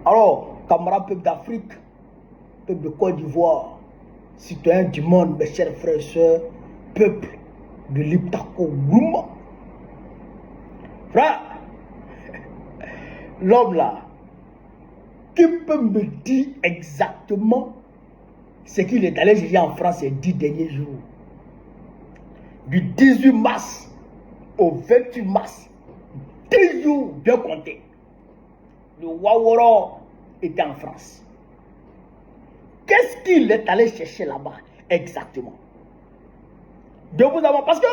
Alors, camarades peuple d'Afrique, peuple de Côte d'Ivoire, citoyens du monde, mes chers frères et sœurs, peuple de l'Iptako Gouma. Frère, l'homme là, qui peut me dire exactement ce qu'il est allé chercher en France ces 10 derniers jours? Du 18 mars au 28 mars, 10 jours bien comptés. Le Waworo était en France. Qu'est-ce qu'il est allé chercher là-bas exactement? De vous avoir, parce que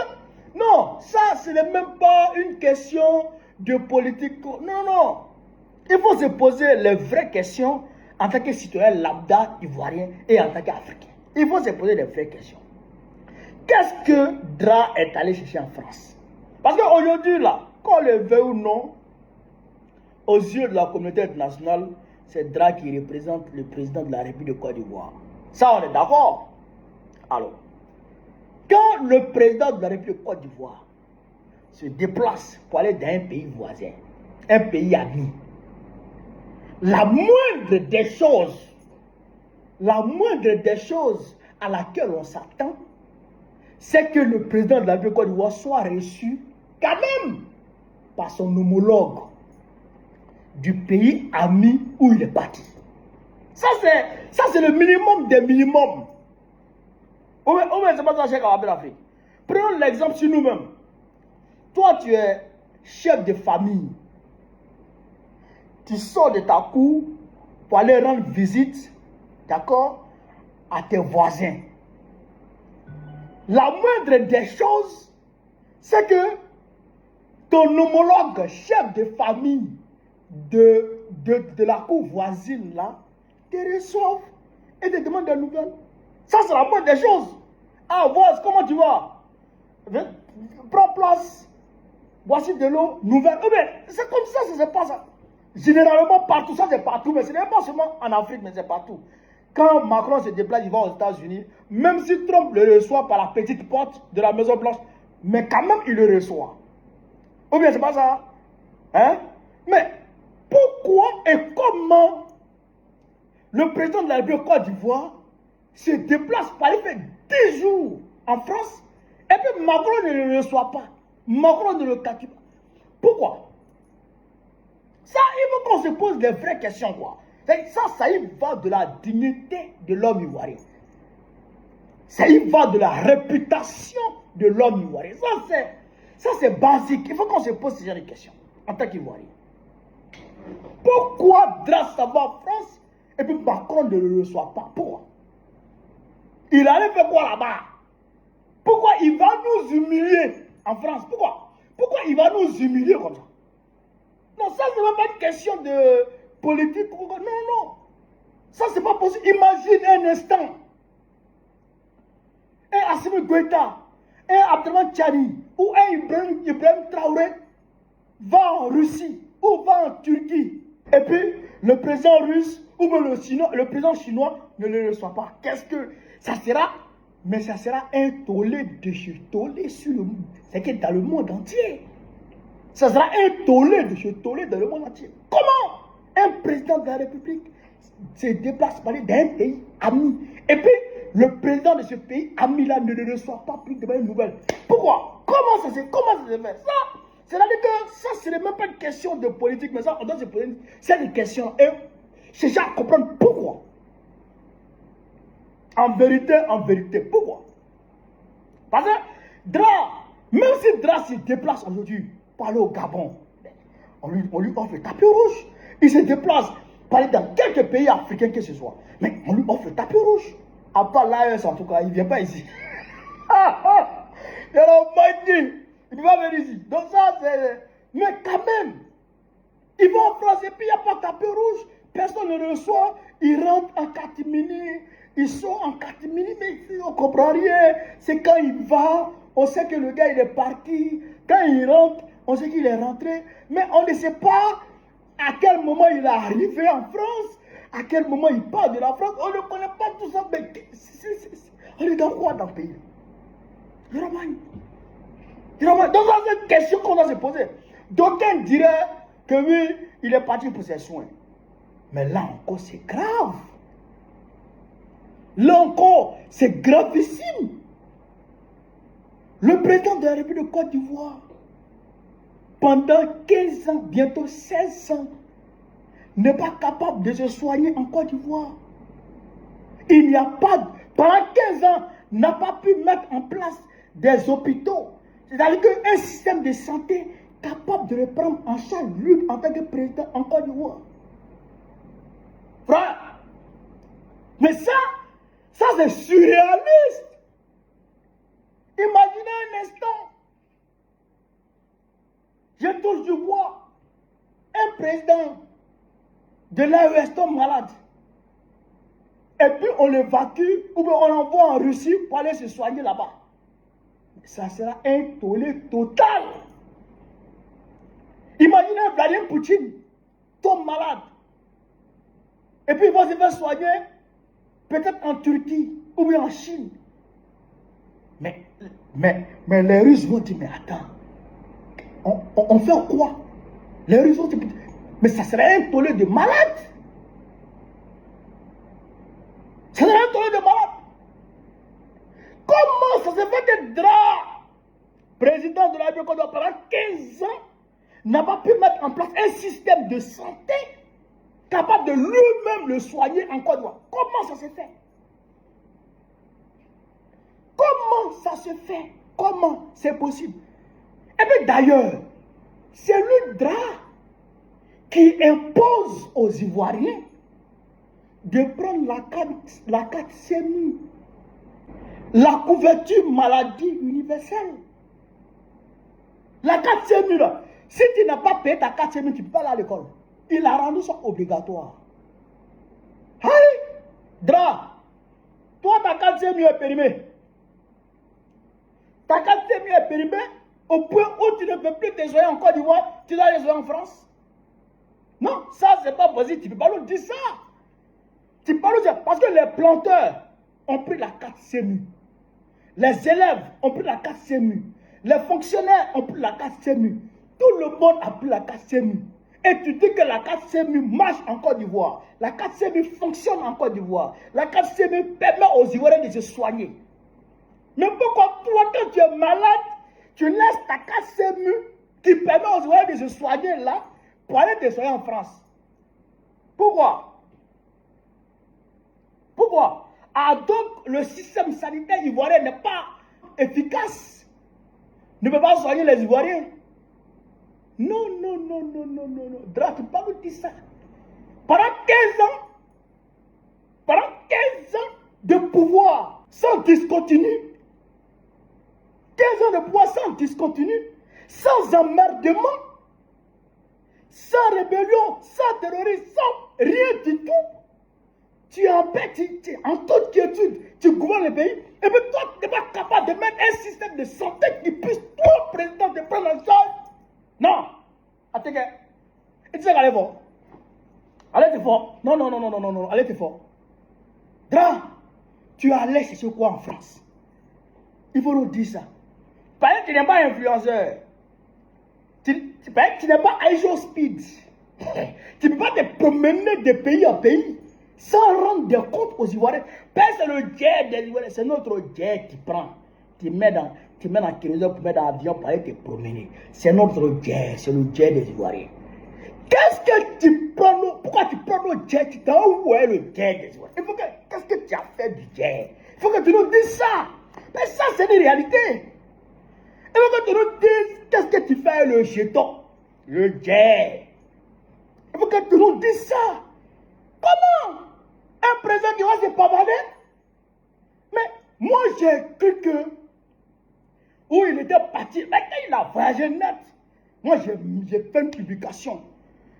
non, ça ce n'est même pas une question de politique. Non, non. Il faut se poser les vraies questions en tant que citoyen lambda ivoirien et en tant qu'Africain. Il faut se poser les vraies questions. Qu'est-ce que DRA est allé chercher en France? Parce qu'aujourd'hui là, qu'on le veut ou non, aux yeux de la communauté internationale, c'est DRA qui représente le président de la République de Côte d'Ivoire. Ça, on est d'accord. Alors, quand le président de la République de Côte d'Ivoire se déplace pour aller dans un pays voisin, un pays ami, la moindre des choses à laquelle on s'attend, c'est que le président de la République de Côte d'Ivoire soit reçu quand même par son homologue du pays ami où il est parti. Ça c'est le minimum des minimums. C'est pas ça, Cheikh Abdelafri. Prenons l'exemple sur nous-mêmes. Toi, tu es chef de famille. Tu sors de ta cour pour aller rendre visite, d'accord, à tes voisins. La moindre des choses, c'est que ton homologue chef de famille de la cour voisine là te reçoive et te demande des nouvelles. Ça, c'est la moindre des choses. Ah, vois comment tu vas. Prends place. Voici de l'eau, nouvelle. C'est comme ça, ça se passe. Généralement partout, ça c'est partout, mais ce n'est pas seulement en Afrique, mais c'est partout. Quand Macron se déplace, il va aux États-Unis, même si Trump le reçoit par la petite porte de la Maison Blanche, mais quand même il le reçoit. Ou bien c'est pas ça? Hein? Mais pourquoi et comment le président de la République de Côte d'Ivoire se déplace pour aller faire 10 jours en France et puis Macron ne le reçoit pas? Macron ne le capture pas. Pourquoi? Ça, il faut qu'on se pose des vraies questions, quoi. Ça y va de la dignité de l'homme ivoirien. Ça y va de la réputation de l'homme ivoirien. Ça, c'est basique. Il faut qu'on se pose ce genre de questions en tant qu'Ivoirien. Pourquoi DRA va en France et puis Macron ne le reçoit pas? Pourquoi? Il allait faire quoi là-bas? Pourquoi il va nous humilier en France? Pourquoi il va nous humilier comme ça? Non, ça, ce n'est pas une question de politique. Non, non. Ça, c'est pas possible. Imagine un instant. Un Assimi Goïta, un Abdelrahmane Tchani ou un Ibrahim Traoré va en Russie ou va en Turquie. Et puis, le président russe ou le président chinois ne le reçoit pas. Qu'est-ce que ça sera? Mais ça sera un tollé de chez tollé sur le monde. C'est que dans le monde entier. Ça sera un tollé de chez tollé dans le monde entier. Comment un président de la République se déplace pour aller dans un pays ami et puis le président de ce pays ami-là ne le reçoit pas plus de bonnes nouvelles? Pourquoi? Comment ça se fait? Ça, c'est-à-dire que ça, ce n'est même pas une question de politique, mais ça, on doit se poser cette question et chercher à comprendre pourquoi. En vérité, pourquoi? Parce que DRA, même si DRA se déplace aujourd'hui pour aller au Gabon, on lui offre le tapis rouge. Il se déplace pour aller dans quelques pays africains que ce soit. Mais on lui offre le tapis rouge. À part l'AES en tout cas, il ne vient pas ici. Il ne peut pas venir ici. Donc ça, c'est... Mais quand même, il va en France et puis il n'y a pas de tapis rouge. Personne ne le reçoit. Il rentre en catimini. Il sort en catimini, mais on ne comprend rien. C'est quand il va, on sait que le gars il est parti. Quand il rentre, on sait qu'il est rentré. Mais on ne sait pas à quel moment il est arrivé en France. À quel moment il part de la France. On ne connaît pas tout ça. Mais on est dans quoi dans le pays? Donc c'est une question qu'on doit se poser. D'aucuns diraient que oui, il est parti pour ses soins. Mais là encore, c'est grave. Là encore, c'est gravissime. Le président de la République de Côte d'Ivoire, pendant 15 ans, bientôt 16 ans, n'est pas capable de se soigner en Côte d'Ivoire. Il n'y a pas, pendant 15 ans, n'a pas pu mettre en place des hôpitaux. C'est-à-dire qu'un système de santé capable de le prendre en charge, lui, en tant que président en Côte d'Ivoire. Frère, mais ça c'est surréaliste. Imaginez un instant. Je touche du bois. Un président de l'AES tombe malade. Et puis on l'évacue ou bien on l'envoie en Russie pour aller se soigner là-bas. Ça sera un tollé total. Imaginez Vladimir Poutine tombe malade. Et puis il va se faire soigner peut-être en Turquie ou bien en Chine. Mais les Russes vont dire, mais attends, on fait quoi? Les Russes vont dire, mais ça serait un tollé de malade. Ça serait un tollé de malade. Comment ça se fait que Dra, président de la République, pendant 15 ans, n'a pas pu mettre en place un système de santé capable de lui-même le soigner en Côte d'Ivoire? Comment ça se fait? Comment ça se fait? Comment c'est possible? Et bien d'ailleurs, c'est le Dra qui impose aux Ivoiriens de prendre la carte SEMU, la couverture maladie universelle. La carte SEMU, là, si tu n'as pas payé ta carte SEMU, tu ne peux pas aller à l'école. Il a rendu ça obligatoire. Allez, Dra, toi ta carte SEMU est périmée. Ta carte SEMU est périmée au point où tu ne peux plus te soigner en Côte d'Ivoire, tu dois les soigner en France. Non, ça c'est pas possible, tu ne peux pas nous dire ça. Tu peux pas nous dire, parce que les planteurs ont pris la carte SEMU. Les élèves ont pris la carte SEMU. Les fonctionnaires ont pris la carte SEMU. Tout le monde a pris la carte SEMU. Et tu dis que la carte SEMU marche en Côte d'Ivoire. La carte SEMU fonctionne en Côte d'Ivoire. La carte SEMU permet aux Ivoiriens de se soigner. Mais pourquoi toi, quand tu es malade, tu laisses ta carte SEMU qui permet aux Ivoiriens de se soigner là pour aller te soigner en France? Pourquoi? Pourquoi? Ah, donc le système sanitaire ivoirien n'est pas efficace, ne peut pas soigner les Ivoiriens. Non. Dra, tu ne peux pas nous dire ça. Pendant 15 ans de pouvoir sans discontinu, 15 ans de pouvoir sans discontinu, sans emmerdement, sans rébellion, sans terrorisme, sans rien du tout. Tu es en paix, tu es en toute quiétude, tu gouvernes le pays, et puis toi, tu n'es pas capable de mettre un système de santé qui puisse, toi, président, te prendre en charge. Non. Attends, et tu sais qu'elle est fort. Elle est fort. Non, elle est fort. Dra, tu es allé chercher quoi en France? Il faut nous dire ça. Parce que tu n'es pas influenceur. Tu n'es pas Aisho Speed. Tu ne peux pas te promener de pays en pays sans rendre des comptes aux Ivoiriens. C'est le jet des Ivoiriens, c'est notre jet qui prend. Tu mets dans kérosène pour mettre dans l'avion pour aller te promener. C'est notre jet, c'est le jet des Ivoiriens. Qu'est-ce que tu prends? Pourquoi tu prends le jet? Tu t'as où est le jet des Ivoiriens? Qu'est-ce que tu as fait du jet? Il faut que tu nous dises ça. Mais ça, c'est une réalité. Il faut que tu nous dises qu'est-ce que tu fais le jeton, le jet. Il faut que tu nous dises ça. Comment un président qui va se pavaner? Mais moi, j'ai cru que où il était parti, mais quand il a voyagé net, moi, j'ai fait une publication.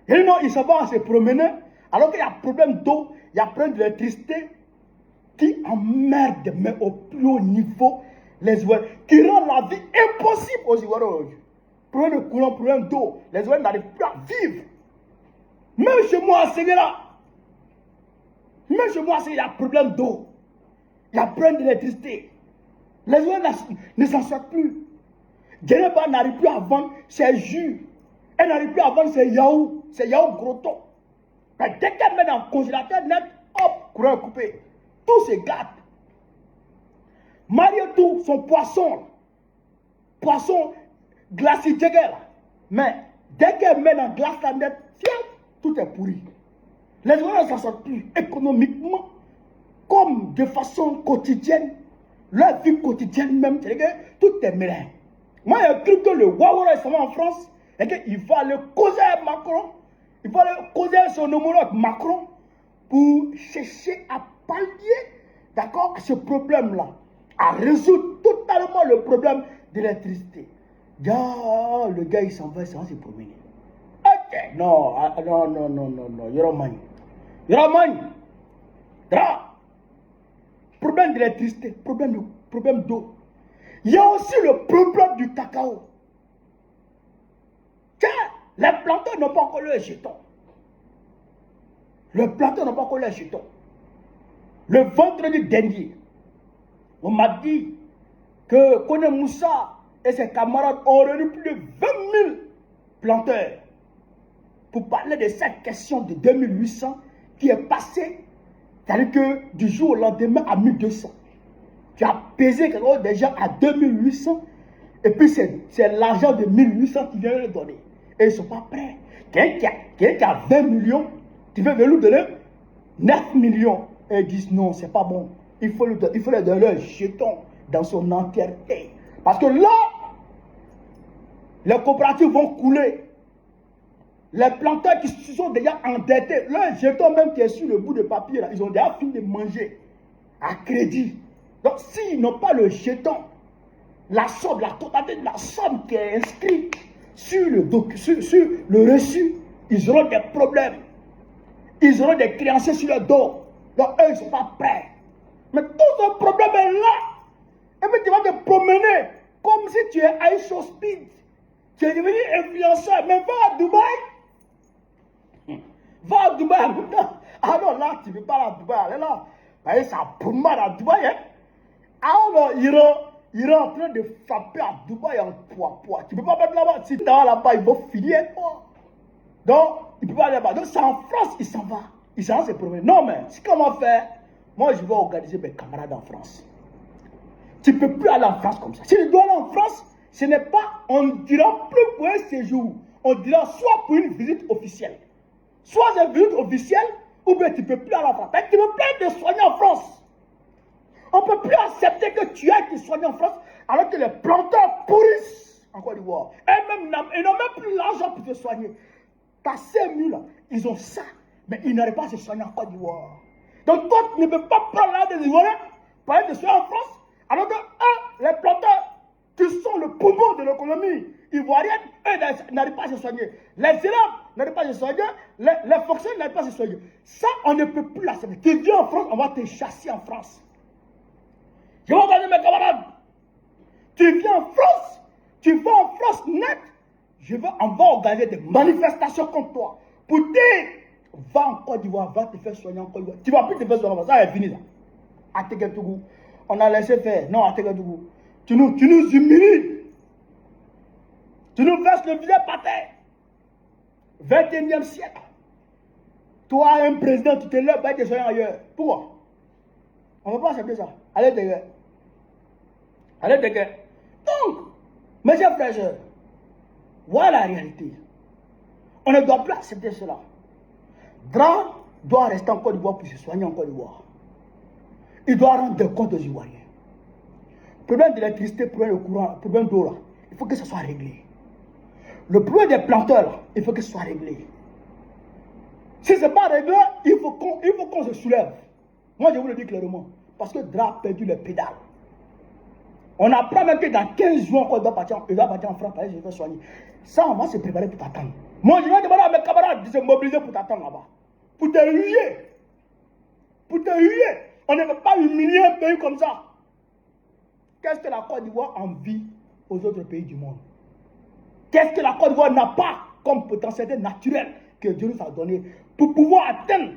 Et non, il s'en va se promener, alors qu'il y a problème d'eau, il y a problème d'électricité, qui emmerde, mais au plus haut niveau, les Ivoiriens, qui rend la vie impossible aux Ivoiriens aujourd'hui. Problème de courant, problème d'eau, les Ivoiriens n'arrivent plus à vivre. Même chez moi à Sénégal, il y a problème d'eau, il y a problème d'électricité. Les Ivoiriens ne s'en sortent plus. Djeneba n'arrive plus à vendre ses jus. Elle n'arrive plus à vendre ses yaourts grottos. Mais dès qu'elle met dans le congélateur net, hop, courant coupé. Tout se gâte. Marietou, son poisson glacé Jagger. Mais dès qu'elle met dans le glace la net, tout est pourri. Les gens ne s'en sortent plus économiquement, comme de façon quotidienne. Leur vie quotidienne même, tout est mélangé. Moi, j'ai cru que le Wawara est en France et qu'il va aller causer avec Macron. Il va aller causer avec son homologue Macron pour chercher à pallier, d'accord, ce problème-là, à résoudre totalement le problème de l'électricité. Le gars, il s'en va se promener. Ok, non, Yoromagne. Problème d'électricité, problème d'eau. Il y a aussi le problème du cacao. Tiens, les planteurs n'ont pas encore le jeton. Le vendredi dernier, on m'a dit que Kone Moussa et ses camarades ont réuni plus de 20 000 planteurs pour parler de cette question de 2800 qui est passée, c'est-à-dire que du jour au lendemain à 1200. Tu as pesé quelque chose déjà à 2800 et puis c'est l'argent de 1800 qui vient le donner. Et ils ne sont pas prêts. Quelqu'un qui a 20 millions, tu veux lui donner 9 millions. Et ils disent non, c'est pas bon. Il faut lui donner un jeton dans son entièreté. Parce que là, les coopératives vont couler. Les planteurs qui se sont déjà endettés, leur jeton même qui est sur le bout de papier, là, ils ont déjà fini de manger à crédit. Donc, s'ils n'ont pas le jeton, la totalité de la somme qui est inscrite sur le reçu, ils auront des problèmes. Ils auront des créanciers sur le dos. Donc, eux, ils ne sont pas prêts. Mais tout ce problème est là. Et puis, tu vas te promener comme si tu es à Show Speed. Tu es devenu influenceur. Mais va à Dubaï. Va à Dubaï. Ah non, là, tu ne veux pas aller à Dubaï. Allez là. Bah, ça pour mal à Dubaï. Hein? Ah non, il est en train de frapper à Dubaï en poids. Tu ne peux pas mettre là-bas. Si tu vas là-bas, ils vont finir toi. Donc, il ne peut pas aller là-bas. Donc, c'est en France, il s'en va. Il s'en va se promener. Non, mais ce qu'on va faire, moi, je vais organiser mes camarades en France. Tu ne peux plus aller en France comme ça. Si tu dois aller en France, ce n'est pas, on ne dira plus pour un séjour. On dira soit pour une visite officielle. Soit une visite officielle, ou bien tu ne peux plus aller en France. Mais tu ne peux plus te soigner en France. On ne peut plus accepter que tu ailles te soigner en France alors que les planteurs pourrissent en Côte d'Ivoire. Ils n'ont même plus l'argent pour te soigner. Ta CMU là, ils ont ça, mais ils n'arrivent pas à se soigner en Côte d'Ivoire. Donc toi, tu ne peux pas prendre l'argent des Ivoiriens pour aller te soigner en France alors que les planteurs qui sont le poumon de l'économie ivoirienne, eux n'arrivent pas à se soigner. Les élèves n'arrivent pas à se soigner, les fonctionnaires n'arrivent pas à se soigner. Ça, on ne peut plus l'accepter. Tu viens en France, on va te chasser en France. Je vais organiser mes camarades. Tu viens en France, tu vas en France net. On va organiser des manifestations contre toi. Pour dire, va en Côte d'Ivoire, va te faire soigner en Côte d'Ivoire. Tu ne vas plus te faire soigner en France. Ça est fini là. À Teguetougou, on a laissé faire. Non, à Teguetougou. Tu nous humilies. Tu nous verses le visage par terre. 21e siècle. Toi, un président, tu te lèves, va te soigner ailleurs. Pourquoi? On ne va pas accepter ça. Allez, dégage. Donc, mes chers frères et sœurs, voilà la réalité. On ne doit plus accepter cela. Dra doit rester en Côte d'Ivoire pour se soigner en Côte d'Ivoire. Il doit rendre des comptes aux Ivoiriens. Problème d'électricité, problème de courant, problème d'eau là, il faut que ça soit réglé. Le problème des planteurs là, il faut que ce soit réglé. Si ce n'est pas réglé, il faut qu'on se soulève. Moi, je vous le dis clairement. Parce que Dra a perdu les pédales. On apprend même que dans 15 jours, il doit partir en France, je vais soigner. Ça, on va se préparer pour t'attendre. Moi, je vais demander à mes camarades de se mobiliser pour t'attendre là-bas. Pour te huer. On ne veut pas humilier un pays comme ça. Qu'est-ce que la Côte d'Ivoire envie aux autres pays du monde? Qu'est-ce que la Côte d'Ivoire n'a pas comme potentialité naturelle que Dieu nous a donné pour pouvoir atteindre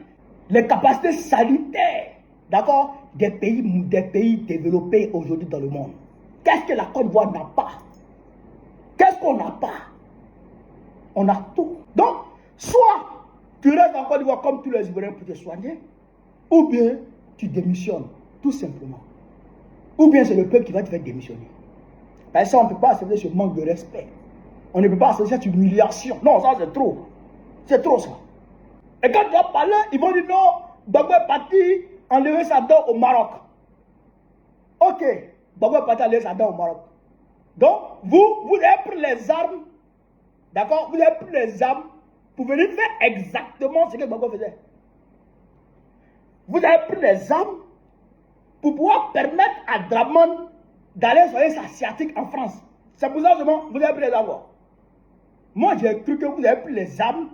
les capacités sanitaires, d'accord, des pays développés aujourd'hui dans le monde? Qu'est-ce que la Côte d'Ivoire n'a pas? Qu'est-ce qu'on n'a pas? On a tout. Donc, soit tu restes en Côte d'Ivoire comme tous les Ivoiriens pour te soigner, ou bien tu démissionnes, tout simplement. Ou bien c'est le peuple qui va te faire démissionner. Parce que ça, on ne peut pas accepter ce manque de respect. On ne peut pas accepter cette humiliation. Non, ça c'est trop. C'est trop ça. Et quand tu vas parler, ils vont dire non, Gbagbo est parti enlever sa dent au Maroc. Ok, Gbagbo est parti enlever sa dent au Maroc. Donc, vous avez pris les armes, d'accord? Vous avez pris les armes pour venir faire exactement ce que Gbagbo faisait. Vous avez pris les armes pour pouvoir permettre à Dramane d'aller soigner sa sciatique en France. C'est pour ça que vous avez pris les armes. Moi, j'ai cru que vous avez pris les armes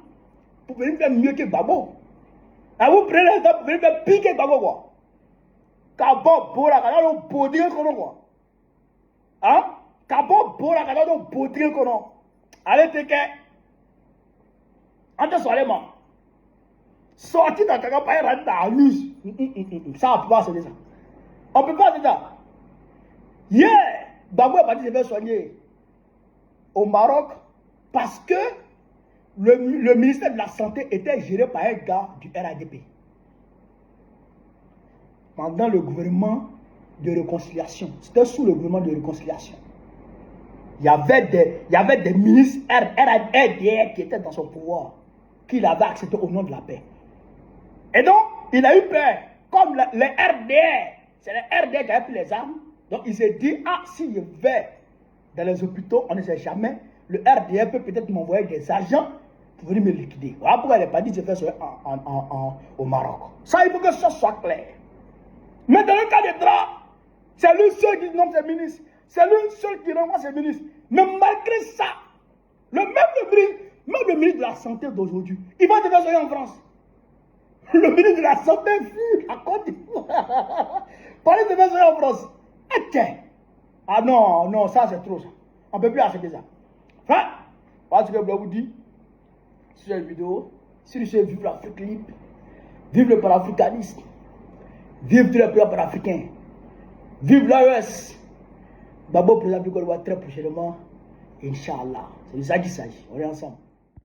pour venir faire mieux que Gbagbo. Et vous prenez les armes pour venir faire pire que Gbagbo, quoi. Kabo, Bora, Kadado, Bodie, quoi. Hein? Kabo, Bora, Kadado, Bodie, quoi. Allez, t'es qu'un. Entre soirée, man. Sorti dans ta campagne, rentrer dans la luz. Ça, on ne peut pas se dire ça. On ne peut pas dire ça. Yeah! Gbagbo est parti se faire soigner au Maroc parce que le ministère de la Santé était géré par un gars du RADP. Pendant le gouvernement de réconciliation. C'était sous le gouvernement de réconciliation. Il y avait des ministres RDR qui étaient dans son pouvoir, qu'il avait accepté au nom de la paix. Et donc, il a eu peur. Comme les RDR, c'est les RDR qui avaient pris les armes. Donc, il s'est dit, ah, si je vais dans les hôpitaux, on ne sait jamais, le RDR peut peut-être m'envoyer des agents pour venir me liquider. Voilà pourquoi il n'est pas dit de se faire ça au Maroc. Ça, il faut que ça soit clair. Mais dans le cas des draps, c'est lui seul qui nomme ses ministres. C'est lui seul qui renvoie ses ministres. Mais malgré ça, même le ministre de la Santé d'aujourd'hui, il va te faire soigner en France. Le ministre de la Santé fuit à Côte d'Ivoire. Parlez de faire soigner en France. Ok. Ah non, non, ça c'est trop ça. On ne peut plus accepter ça. Enfin, voilà ce que je voulais vous dire sur cette vidéo. Si vous voulez vivre l'Afrique libre, vive le panafricanisme, vive tous les peuples africains, vive l'AES. Gbagbo président du Côte d'Ivoire très prochainement, Inch'Allah. C'est de ça qu'il s'agit. On est ensemble.